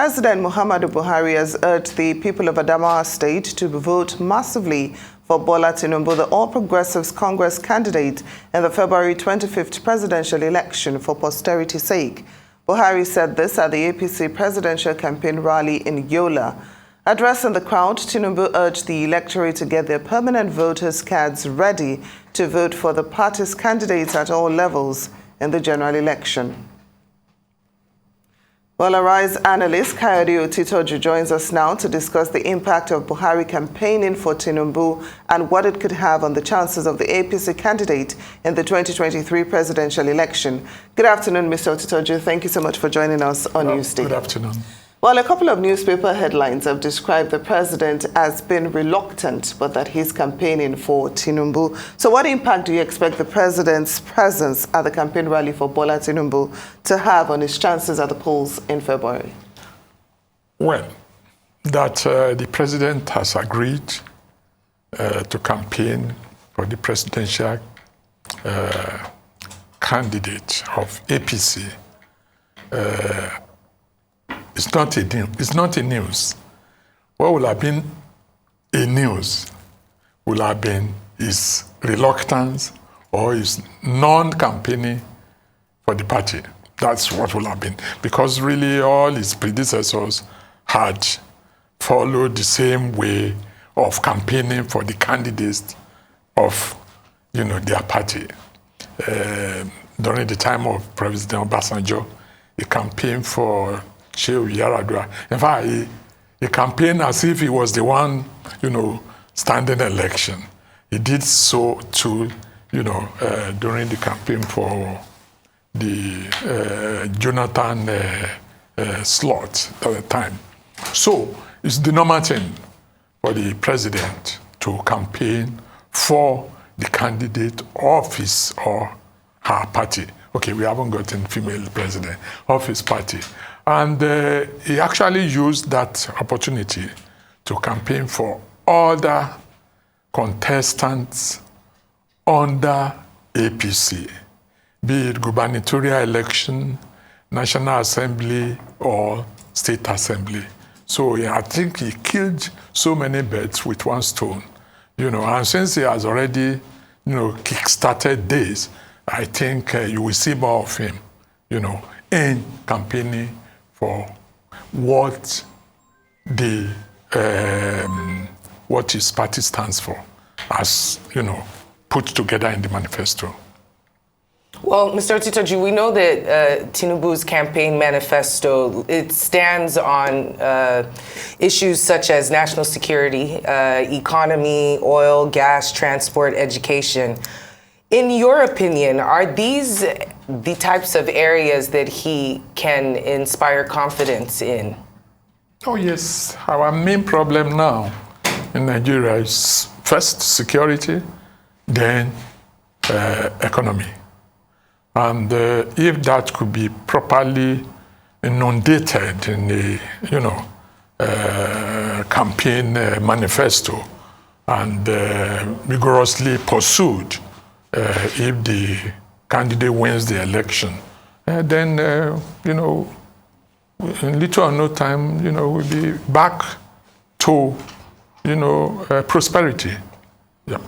President Muhammadu Buhari has urged the people of Adamawa State to vote massively for Bola Tinubu, the All Progressives Congress candidate in the February 25th presidential election, for posterity's sake. Buhari said this at the APC presidential campaign rally in Yola. Addressing the crowd, Tinubu urged the electorate to get their permanent voters' cards ready to vote for the party's candidates at all levels in the general election. Well, Arise analyst Kayode Otitoju joins us now to discuss the impact of Buhari campaigning for Tinubu and what it could have on the chances of the APC candidate in the 2023 presidential election. Good afternoon, Mr. Otitoju. Thank you so much for joining us on Newsday. Good afternoon. Well, a couple of newspaper headlines have described the president as being reluctant, but that he's campaigning for Tinubu. So what impact do you expect the president's presence at the campaign rally for Bola Tinubu to have on his chances at the polls in February? Well, that the president has agreed to campaign for the presidential candidate of APC. It's not a news. What will have been a news will have been his reluctance or his non-campaigning for the party. That's what will have been. Because really all his predecessors had followed the same way of campaigning for the candidates of, their party. During the time of President Obasanjo, he campaigned for Shehu Yaradua. In fact, he campaigned as if he was the one, standing election. He did so too, during the campaign for the Jonathan slot at the time. So it's the normal thing for the president to campaign for the candidate of his or her party. Okay, we haven't gotten female president of his party. And he actually used that opportunity to campaign for other contestants under APC, be it gubernatorial election, National Assembly, or State Assembly. So yeah, I think he killed so many birds with one stone, and since he has already, kick-started this, I think you will see more of him, in campaigning for what what his party stands for, as put together in the manifesto. Well, Mr. Otitoju, we know that Tinubu's campaign manifesto, it stands on issues such as national security, economy, oil, gas, transport, education. In your opinion, are these the types of areas that he can inspire confidence in? Oh, yes. Our main problem now in Nigeria is first security, then economy. And if that could be properly inundated in a campaign manifesto and rigorously pursued, if the candidate wins the election, then, in little or no time, we'll be back to, prosperity. Yeah.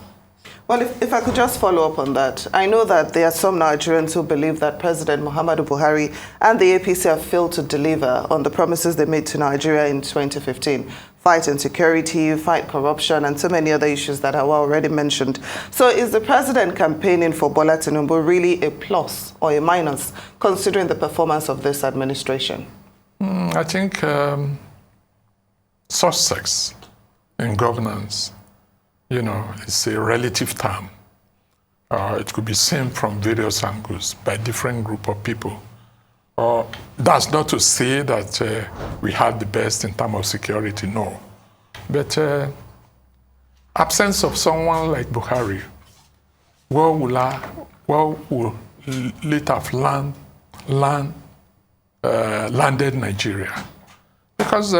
Well, if I could just follow up on that. I know that there are some Nigerians who believe that President Muhammadu Buhari and the APC have failed to deliver on the promises they made to Nigeria in 2015. Fight insecurity, fight corruption, and so many other issues that I already mentioned. So is the president campaigning for Bola Tinubu really a plus or a minus, considering the performance of this administration? I think success in governance, it's a relative term. It could be seen from various angles by different group of people. That's not to say that we have the best in terms of security, no. But absence of someone like Buhari, what will later have landed Nigeria? Because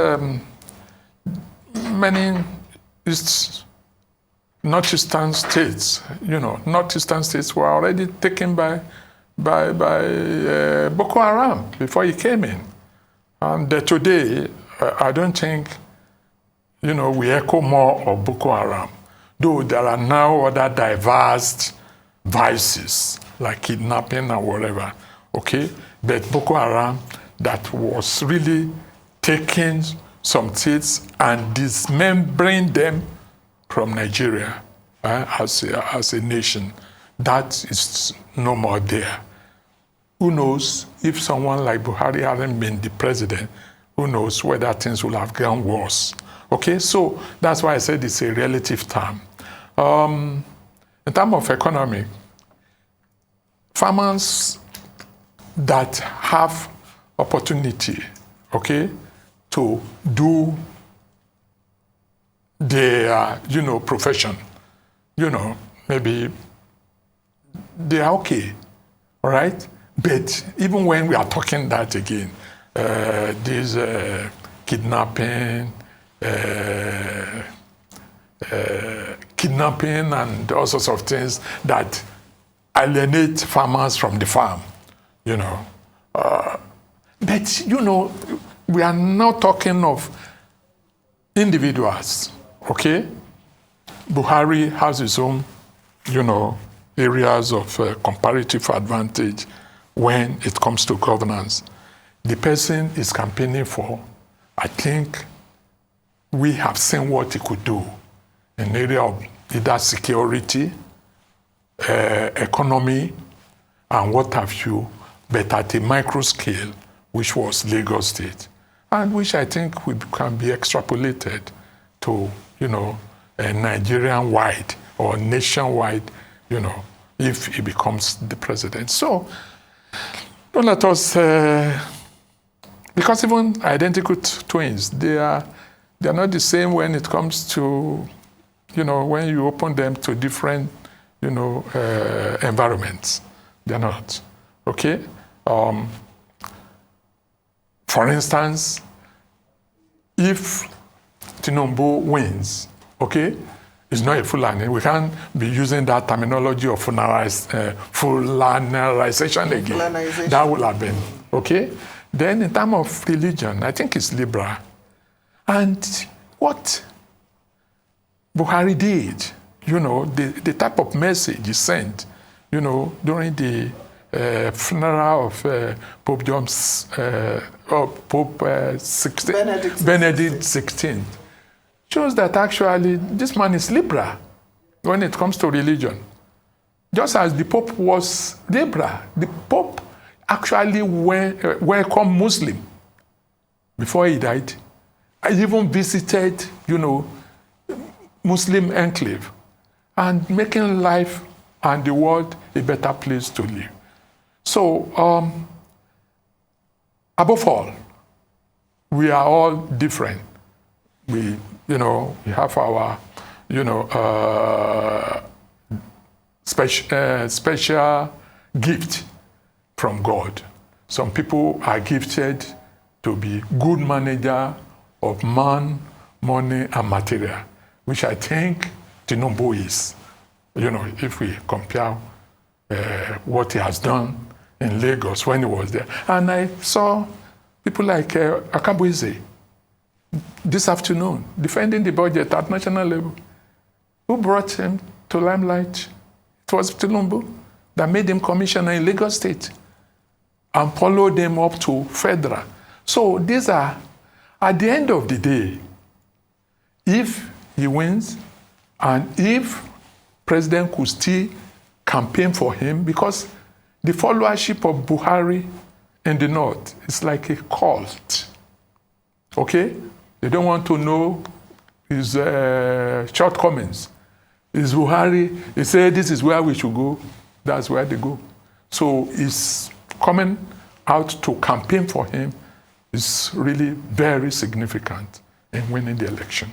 many northeastern states, northeastern states were already taken by Boko Haram before he came in. And today, I don't think, we echo more of Boko Haram, though there are now other diverse vices, like kidnapping and whatever, okay? But Boko Haram, that was really taking some states and dismembering them from Nigeria as a nation. That is no more there. Who knows, if someone like Buhari hadn't been the president, who knows whether things will have gone worse. Okay, so that's why I said it's a relative term. In terms of economy, farmers that have opportunity, okay, to do their, profession, maybe they are okay, all right? But even when we are talking that again, this kidnapping and all sorts of things that alienate farmers from the farm, But, we are now talking of individuals, okay? Buhari has his own, areas of comparative advantage when it comes to governance. The person is campaigning for, I think we have seen what he could do in the area of either security, economy, and what have you, but at a micro scale, which was Lagos State, and which I think can be extrapolated to, Nigerian-wide or nationwide, if he becomes the president. So, don't let us, because even identical twins, they are not the same when it comes to, when you open them to different, environments. They're not, okay? For instance, if Tinubu wins, okay, it's not a Fulani. We can't be using that terminology of Fulanization again. Fulanization. That will have been, okay? Then in terms of religion, I think it's liberal. And what Buhari did, the type of message he sent, during the funeral of Pope John's, Pope Benedict XVI, shows that actually this man is liberal when it comes to religion. Just as the Pope was liberal, the Pope actually welcomed Muslim before he died. I even visited, Muslim enclave and making life and the world a better place to live. So, above all, we are all different. We have our, special gift from God. Some people are gifted to be good manager of man, money, and material, which I think Tinubu is. If we compare what he has done in Lagos when he was there. And I saw people like Akabueze this afternoon defending the budget at national level. Who brought him to limelight? It was Tinubu that made him commissioner in Lagos State and followed him up to federal. So these are, at the end of the day, if he wins and if President could still campaign for him, because the followership of Buhari in the north is like a cult. Okay? They don't want to know his shortcomings. It's Buhari. He said, this is where we should go. That's where they go. So it's coming out to campaign for him is really very significant in winning the election.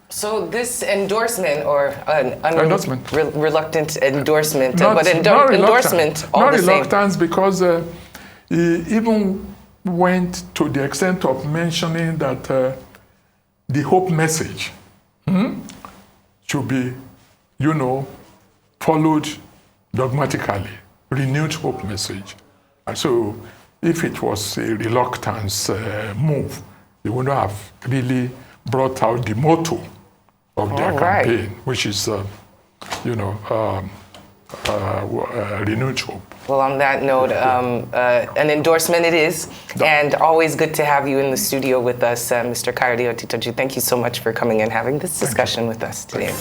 So this endorsement, or an endorsement. Reluctant endorsement, Not endorsement all not the same. Not reluctance, because he even went to the extent of mentioning that the hope message should be, followed dogmatically. Renewed hope message. So if it was a reluctance move, they wouldn't have really brought out the motto of their campaign, which is, renewed hope. Well, on that note, an endorsement it is, and always good to have you in the studio with us, Mr. Kayode Otitoju. Thank you so much for coming and having this discussion with us today.